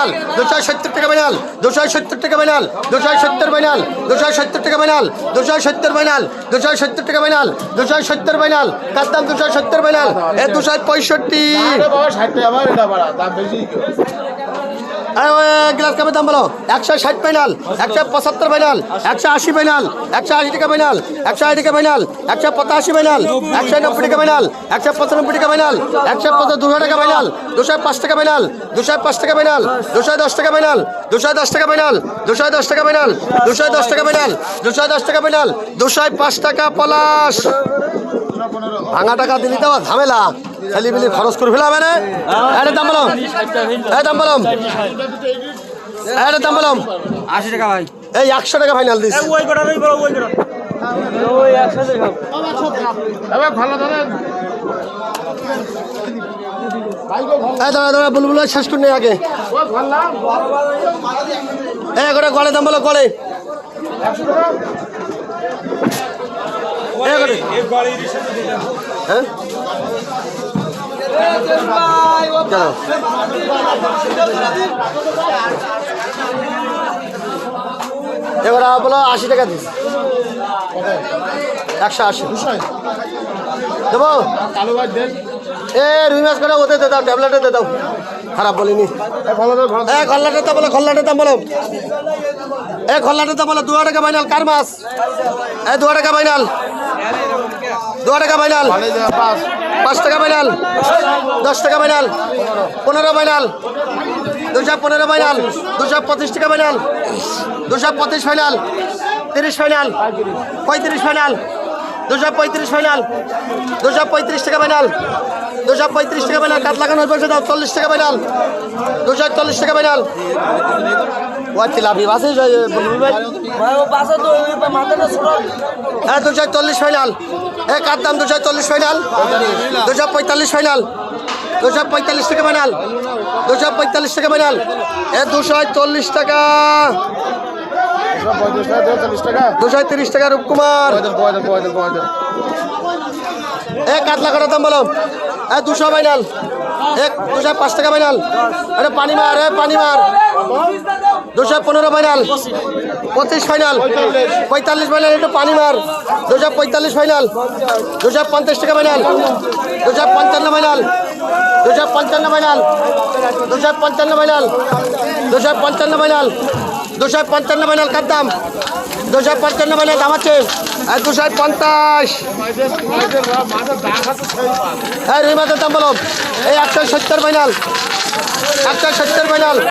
final 270 টাকা final 270 টাকা final 270 final 270 টাকা ফাইনাল 270 ফাইনাল 270 টাকা ফাইনাল 270 ফাইনাল কাদ্দাম 270 ফাইনাল এ 265 আরে বাবা 60 টাকা আমার এটা বড় দাম বেশি গ্লাস কাপের দাম বলো 160 ফাইনাল 175 ফাইনাল 180 ফাইনাল 180 টাকা ফাইনাল 160 টাকা ফাইনাল 185 ফাইনাল 190 টাকা ফাইনাল 195 টাকা ফাইনাল 200 টাকা ফাইনাল 205 টাকা ফাইনাল 205 টাকা ফাইনাল 210 টাকা ফাইনাল 210 টাকা ফাইনাল 210 টাকা ফাইনাল 210 টাকা ফাইনাল 210 টাকা ফাইনাল 205 টাকা পলাশ ভাঙা টাকা দিলি তো ঝামেলা খালি বিলি খরচ করে ফেলা মানে এর দাম বলো এই দাম বলো এর দাম বলো 80 টাকা ভাই এই 100 টাকা ফাইনাল দিস ওই কটা ওই বড় ওই কটা ওই 100 টাকা এবার ভালো ধরেন এই দাঁড়া বুলবুল শেষ করে নেই আগে ও ভালো এই করে গলে দাম বলো গলে 100 টাকা এই করে হ্যাঁ চলো এবার বলো 80 টাকা দিস 180 দেবো কালো ভাই দেন এ রুই মাছ করে ওতে দে দাও ট্যাবলেটে দে দাও খারাপ বলিনি ভালো ধর ভালো এ খল্লাটের দাম বলো খল্লাটের দাম বলো এ খল্লাটের দাম বলো 2 টাকা ফাইনাল কার মাছ এ 2 টাকা ফাইনাল 2 টাকা ফাইনাল 5 টাকা ফাইনাল 10 টাকা ফাইনাল 15 ফাইনাল 215 ফাইনাল 225 টাকা final 225 final 30 final 35 final 235 final 235 টাকা ফাইনাল 235 টাকা ফাইনাল কাট লাগানোর পয়সা দাও 40 টাকা ফাইনাল 240 টাকা ফাইনাল ওয়াতি লাভি বাসে বলবি ভাই ভাই ও পাশে তো মাথাটা ছোট হ্যাঁ 240 ফাইনাল এ কার দাম 240 ফাইনাল 245 ফাইনাল 245 টাকা ফাইনাল 245 টাকা ফাইনাল এ 240 টাকা 40 টাকা 230 টাকা রূপকুমার এ কাতলা করার দাম বলো এ 200 ফাইনাল এক 205 টাকা ফাইনাল আরে পানি মার এ পানি মার 215 ফাইনাল 25 ফাইনাল 45 ফাইনাল একটু পানি মার 245 ফাইনাল 250 টাকা final 255 final 255 final 255 final 255 final 255 final কার দাম 255 ফাইনাল দাম আছে 250 এই রুই মাছের দাম বলো এই 170 ফাইনাল 170 ফাইনাল